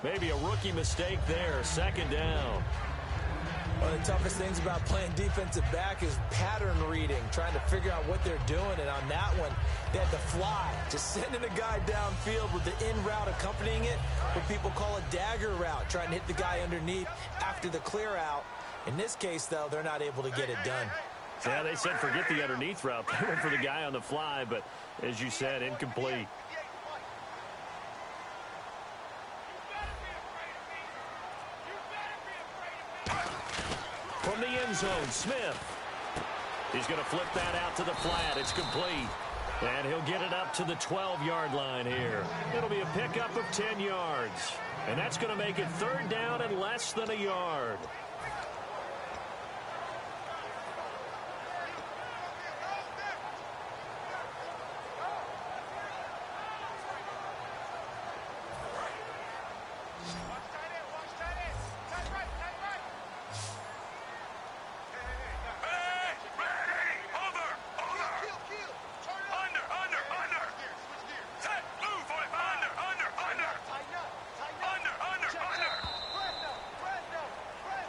Maybe a rookie mistake there, 2nd down. One of the toughest things about playing defensive back is pattern reading, trying to figure out what they're doing. And on that one, they had to fly, just sending a guy downfield with the in route accompanying it, what people call a dagger route, trying to hit the guy underneath after the clear out. In this case, though, they're not able to get it done. Yeah, they said forget the underneath route. They went for the guy on the fly, but as you said, incomplete. From the end zone, Smith. He's going to flip that out to the flat. It's complete. And he'll get it up to the 12-yard line here. It'll be a pickup of 10 yards. And that's going to make it 3rd down and less than a yard.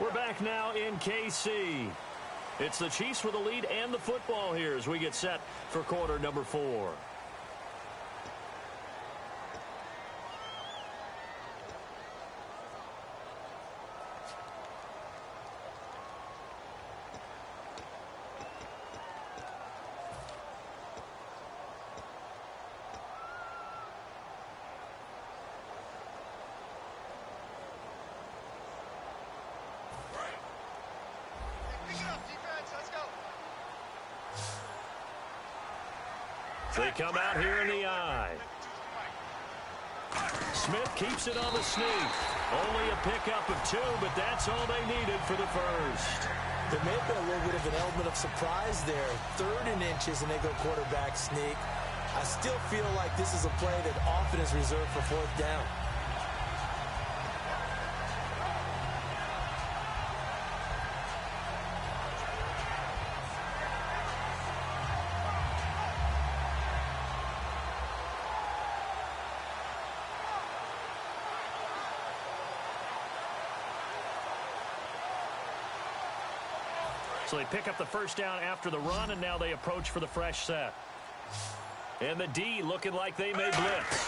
We're back now in KC. It's the Chiefs with the lead and the football here as we get set for quarter number 4. They come out here in the eye. Smith keeps it on the sneak. Only a pickup of 2, but that's all they needed for the first. There may have been a little bit of an element of surprise there. 3rd and inches, and they go quarterback sneak. I still feel like this is a play that often is reserved for 4th down. So they pick up the first down after the run, and now they approach for the fresh set. And the D looking like they may blitz.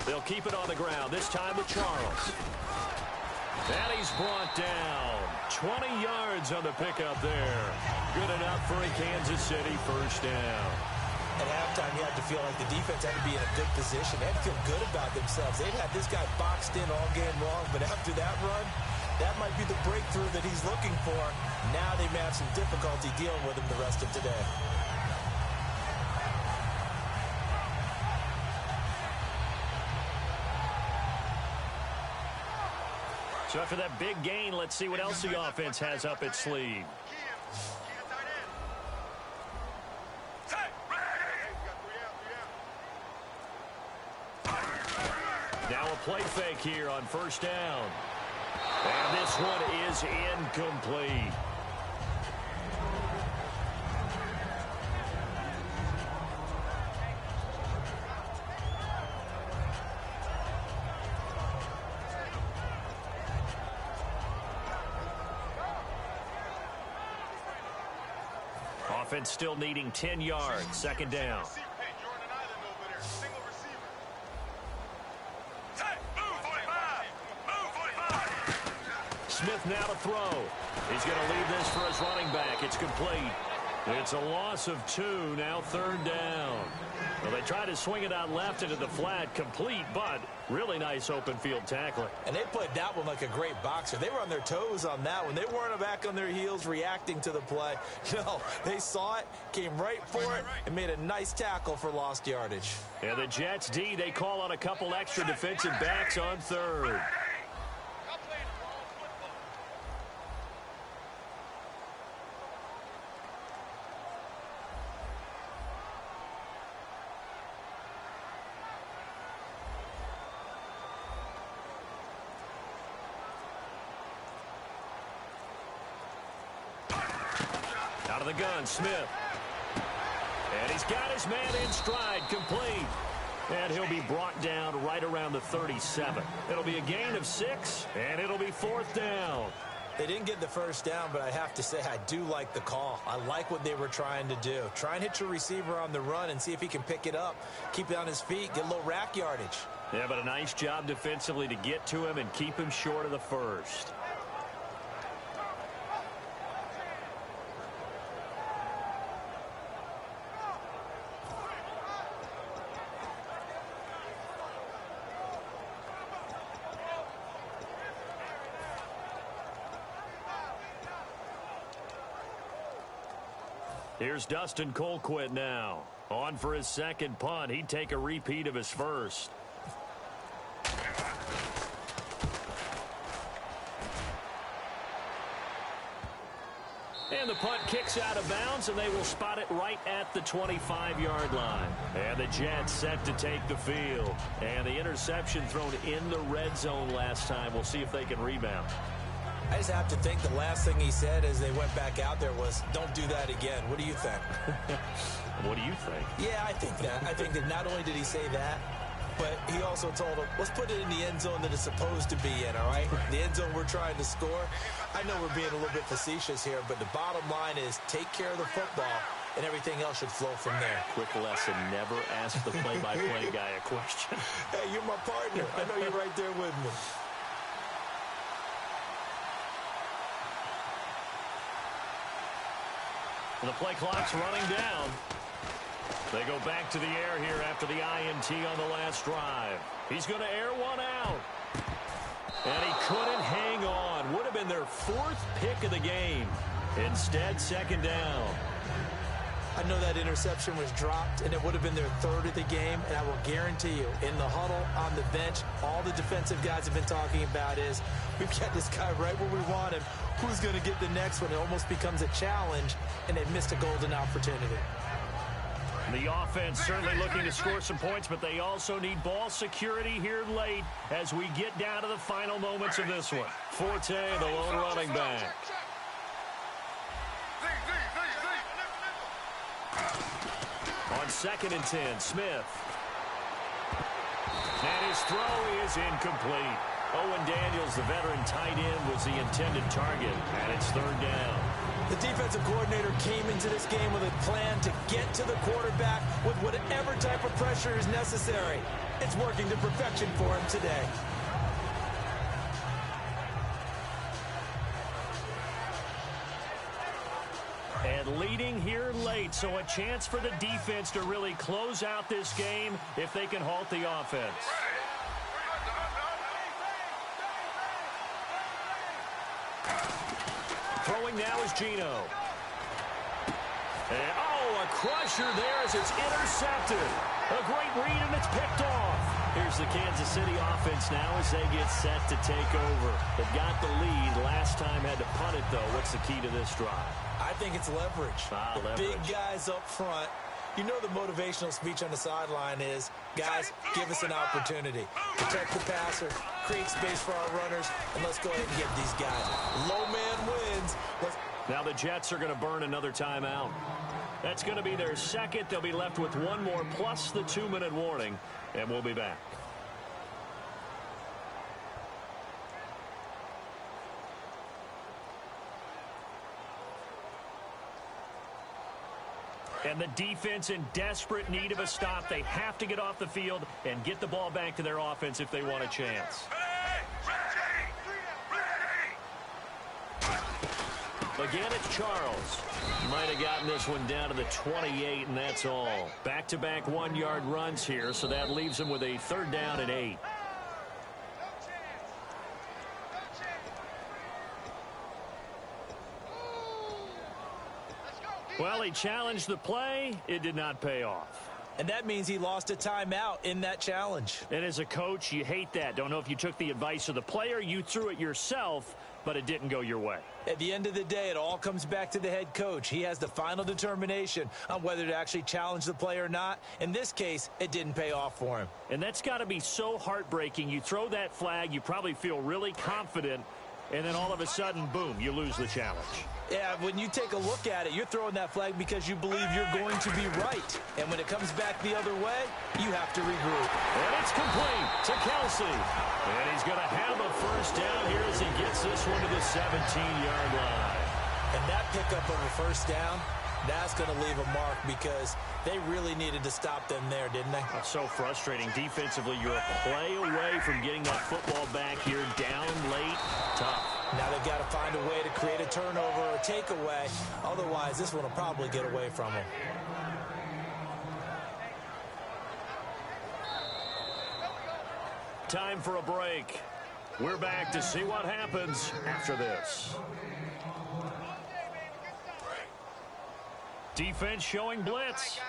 They'll keep it on the ground, this time with Charles. And he's brought down. 20 yards on the pickup there. Good enough for a Kansas City first down. At halftime, you had to feel like the defense had to be in a good position. They had to feel good about themselves. They've had this guy boxed in all game long, but after that run, that might be the breakthrough that he's looking for. Now they may have some difficulty dealing with him the rest of today. So after that big gain, let's see what else the offense has up its sleeve. Now a play fake here on first down. And this one is incomplete. Offense still needing 10 yards. Second down. Smith now to throw. He's going to leave this for his running back. It's complete. It's a loss of 2. Now third down. Well, they tried to swing it out left into the flat. Complete, but really nice open field tackling. And they played that one like a great boxer. They were on their toes on that one. They weren't back on their heels reacting to the play. No, they saw it, came right for it, and made a nice tackle for lost yardage. And the Jets D, they call on a couple extra defensive backs on third. Out of the gun, Smith. And he's got his man in stride, complete. And he'll be brought down right around the 37. It'll be a gain of 6, and it'll be fourth down. They didn't get the first down, but I have to say I do like the call. I like what they were trying to do. Try and hit your receiver on the run and see if he can pick it up. Keep it on his feet, get a little rack yardage. Yeah, but a nice job defensively to get to him and keep him short of the first. Here's Dustin Colquitt now. On for his second punt. He'd take a repeat of his first. And the punt kicks out of bounds, and they will spot it right at the 25-yard line. And the Jets set to take the field. And the interception thrown in the red zone last time. We'll see if they can rebound. I just have to think the last thing he said as they went back out there was, don't do that again. What do you think? What do you think? Yeah, I think that. I think that not only did he say that, but he also told him, let's put it in the end zone that it's supposed to be in, all right? The end zone we're trying to score. I know we're being a little bit facetious here, but the bottom line is take care of the football, and everything else should flow from there. Quick lesson, never ask the play-by-play guy a question. Hey, you're my partner. I know you're right there with me. The play clock's running down. They go back to the air here after the INT on the last drive. He's going to air one out. And he couldn't hang on. Would have been their fourth pick of the game. Instead, second down. I know that interception was dropped, and it would have been their third of the game, and I will guarantee you, in the huddle, on the bench, all the defensive guys have been talking about is, we've got this guy right where we want him. Who's going to get the next one? It almost becomes a challenge, and they've missed a golden opportunity. The offense certainly looking to score some points, but they also need ball security here late as we get down to the final moments of this one. Forte, the lone running back. On 2nd and 10, Smith. And his throw is incomplete. Owen Daniels, the veteran tight end, was the intended target, and it's third down. The defensive coordinator came into this game with a plan to get to the quarterback with whatever type of pressure is necessary. It's working to perfection for him today. And leading here late, so a chance for the defense to really close out this game if they can halt the offense. Throwing now is Gino. And, a crusher there as it's intercepted. A great read, and it's picked off. Here's the Kansas City offense now as they get set to take over. They've got the lead. Last time had to punt it, though. What's the key to this drive? I think it's leverage. Leverage. Big guys up front. You know the motivational speech on the sideline is, guys, give us an opportunity. Protect the passer, create space for our runners, and let's go ahead and get these guys. Low man wins. Now the Jets are going to burn another timeout. That's going to be their second. They'll be left with one more plus the 2-minute warning, and we'll be back. And the defense in desperate need of a stop. They have to get off the field and get the ball back to their offense if they want a chance. Again, it's Charles. Might have gotten this one down to the 28, and that's all. Back-to-back one-yard runs here, so that leaves them with a 3rd down and 8. Well, he challenged the play. It did not pay off. And that means he lost a timeout in that challenge. And as a coach, you hate that. Don't know if you took the advice of the player, you threw it yourself, but it didn't go your way. At the end of the day, it all comes back to the head coach. He has the final determination on whether to actually challenge the play or not. In this case, it didn't pay off for him. And that's got to be so heartbreaking. You throw that flag, you probably feel really confident, and then all of a sudden, boom, you lose the challenge. Yeah, when you take a look at it, you're throwing that flag because you believe you're going to be right. And when it comes back the other way, you have to regroup. And it's complete to Kelsey. And he's going to have a 1st down here as he gets this one to the 17-yard line. And that pickup of a 1st down, that's going to leave a mark because they really needed to stop them there, didn't they? That's so frustrating. Defensively, you're a play away from getting that football back here, down late, tough. Now they've got to find a way to create a turnover or a takeaway. Otherwise, this one will probably get away from them. Time for a break. We're back to see what happens after this. Defense showing blitz.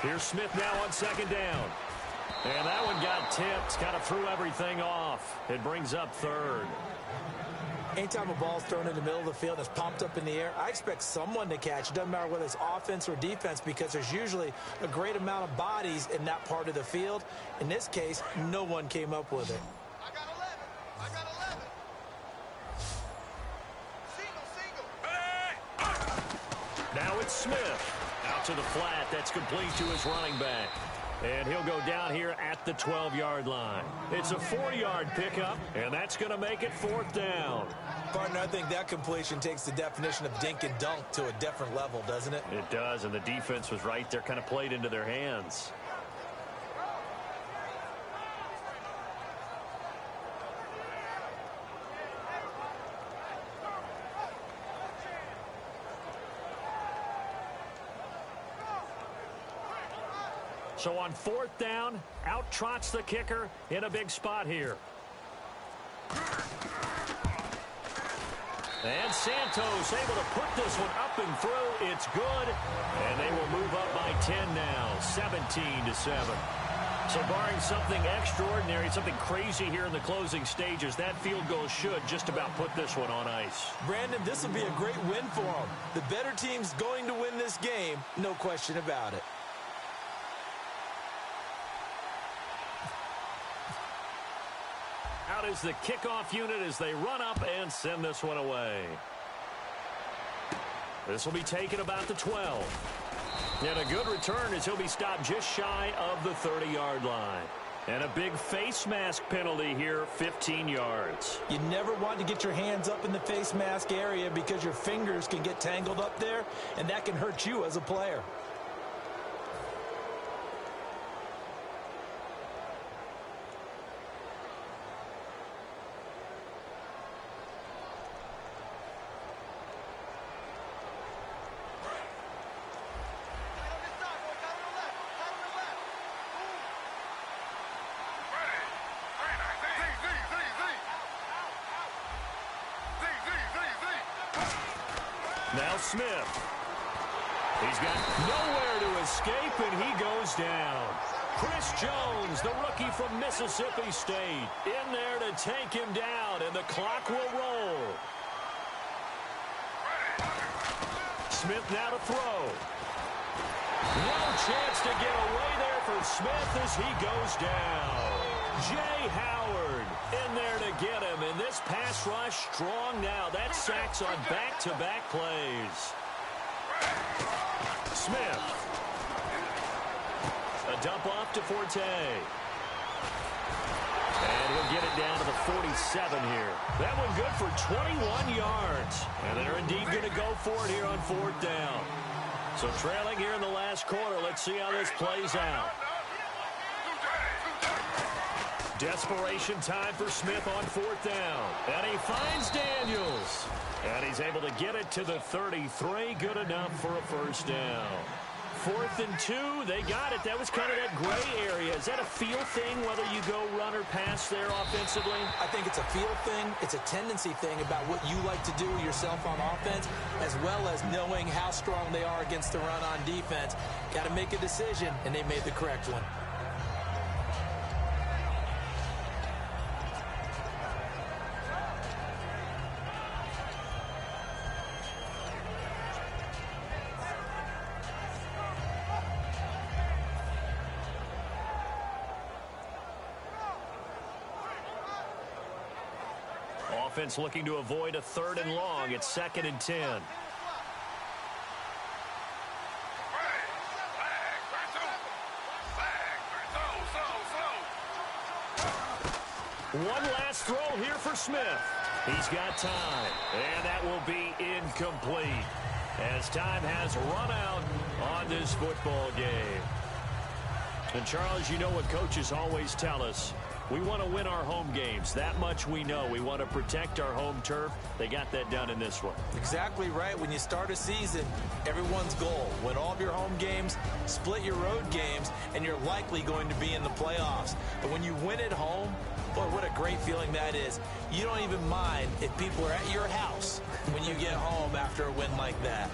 Here's Smith now on 2nd down. And that one got tipped, kind of threw everything off. It brings up 3rd. Anytime a ball's thrown in the middle of the field and it's pumped up in the air, I expect someone to catch. It doesn't matter whether it's offense or defense because there's usually a great amount of bodies in that part of the field. In this case, no one came up with it. I got 11. I got 11. Single. Now it's Smith. Out to the flat. That's complete to his running back. And he'll go down here at the 12-yard line. It's a 4-yard pickup, and that's going to make it 4th down. Partner, I think that completion takes the definition of dink and dunk to a different level, doesn't it? It does, and the defense was right there, kind of played into their hands. So on 4th down, out trots the kicker in a big spot here. And Santos able to put this one up and through. It's good. And they will move up by 10 now, 17-7. So barring something extraordinary, something crazy here in the closing stages, that field goal should just about put this one on ice. Brandon, this will be a great win for them. The better team's going to win this game, no question about it. Out is the kickoff unit as they run up and send this one away. This will be taken about the 12. And a good return as he'll be stopped just shy of the 30-yard line. And a big face mask penalty here, 15 yards. You never want to get your hands up in the face mask area because your fingers can get tangled up there, and that can hurt you as a player. Now Smith. He's got nowhere to escape, and he goes down. Chris Jones, the rookie from Mississippi State, in there to take him down, and the clock will roll. Smith now to throw. No chance to get away there for Smith as he goes down. Jay Howard in there to get him, and this pass rush strong now. That's sacks on back-to-back plays. Smith. A dump off to Forte. And he'll get it down to the 47 here. That one good for 21 yards. And they're indeed going to go for it here on 4th down. So trailing here in the last quarter. Let's see how this plays out. Desperation time for Smith on 4th down. And he finds Daniels. And he's able to get it to the 33. Good enough for a first down. 4th and 2. They got it. That was kind of that gray area. Is that a feel thing, whether you go run or pass there offensively? I think it's a feel thing. It's a tendency thing about what you like to do yourself on offense, as well as knowing how strong they are against the run on defense. Got to make a decision, and they made the correct one. Offense looking to avoid a 3rd and long. It's 2nd and 10. One last throw here for Smith. He's got time, and that will be incomplete as time has run out on this football game. And, Charles, you know what coaches always tell us. We want to win our home games. That much we know. We want to protect our home turf. They got that done in this one. Exactly right. When you start a season, everyone's goal: win all of your home games, split your road games, and you're likely going to be in the playoffs. But when you win at home, boy, what a great feeling that is. You don't even mind if people are at your house when you get home after a win like that.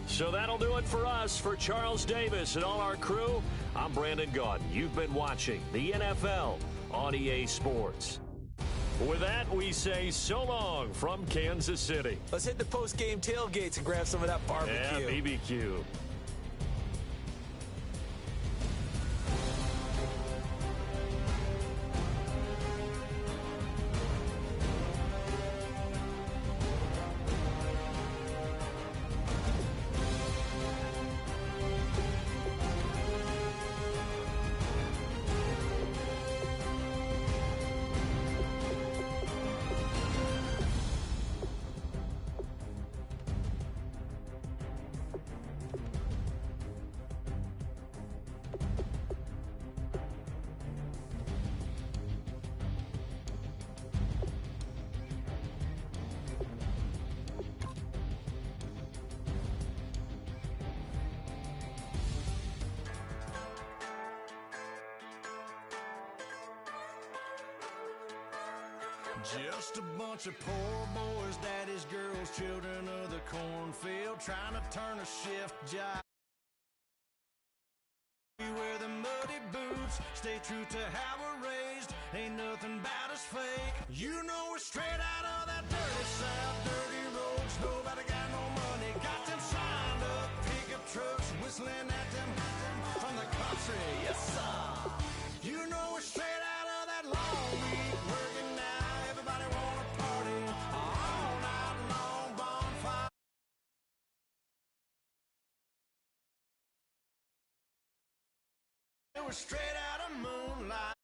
So that'll do it for us. For Charles Davis and all our crew, I'm Brandon Gaudin. You've been watching the NFL on EA Sports. With that, we say so long from Kansas City. Let's hit the post-game tailgates and grab some of that barbecue. Yeah, BBQ. Just a bunch of poor boys, daddy's girls, children of the cornfield, trying to turn a shift job. We wear the muddy boots, stay true to how we're raised, ain't nothing about us fake. You know we're straight out of that dirty south, dirty roads, nobody got no money, got them signed up, pickup trucks, whistling at them from the country, yes sir. You know we're straight out of that long week, working now. Everybody wanna party all night long, bonfire. We're straight out of moonlight.